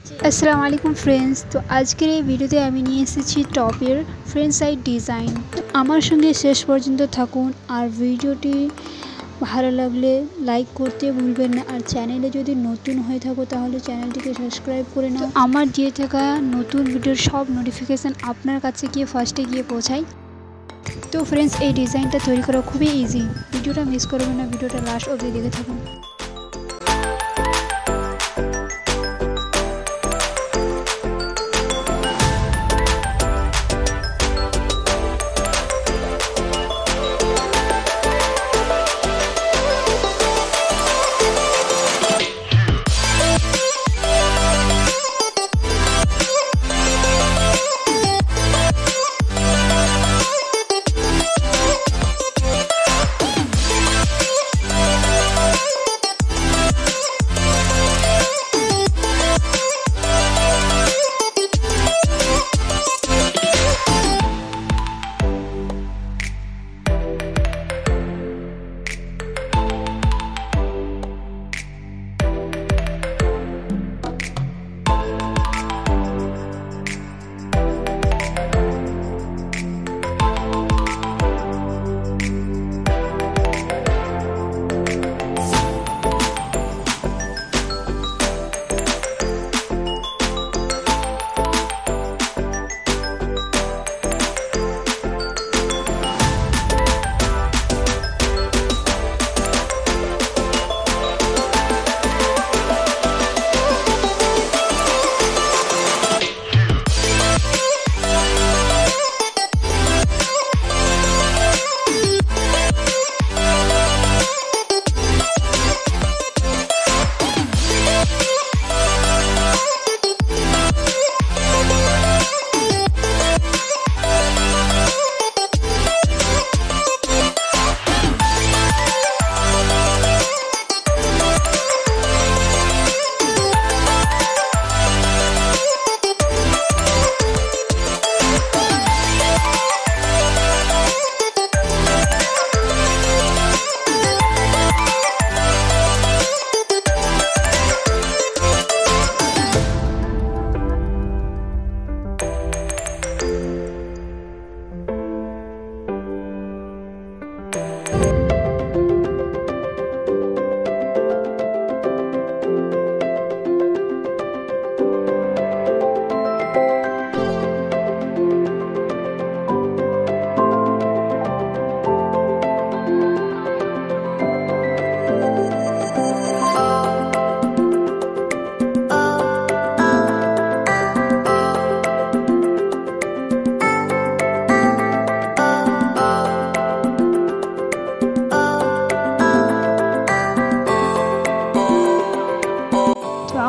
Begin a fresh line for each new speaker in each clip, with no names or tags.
আসসালামু আলাইকুম ফ্রেন্ডস। তো আজকের এই ভিডিওতে আমি নিয়ে এসেছি টপের ফ্রন্ট সাইড ডিজাইন। আমার সঙ্গে শেষ পর্যন্ত থাকুন আর ভিডিওটি ভালো লাগলে লাইক করতে ভুলবেন না। আর চ্যানেলে যদি নতুন হয়ে থাকো তাহলে চ্যানেলটিকে সাবস্ক্রাইব করে নাও। আমার দিয়ে থাকা নতুন ভিডিওর সব নোটিফিকেশান আপনার কাছে গিয়ে ফার্স্টে গিয়ে পৌঁছায়। তো ফ্রেন্ডস, এই ডিজাইনটা তৈরি করা খুবই ইজি। ভিডিওটা মিস করবেন না, ভিডিওটা লাস্ট অবধি দেখে থাকুন।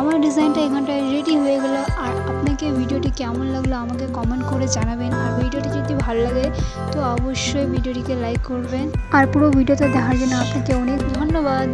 আমার ডিজাইনটা এখানটায় রেডি হয়ে গেল। আর আপনাকে ভিডিওটি কেমন লাগলো আমাকে কমেন্ট করে জানাবেন। আর ভিডিওটি যদি ভালো লাগে তো অবশ্যই ভিডিওটিকে লাইক করবেন। আর পুরো ভিডিওটা দেখার জন্য আপনাকে অনেক ধন্যবাদ।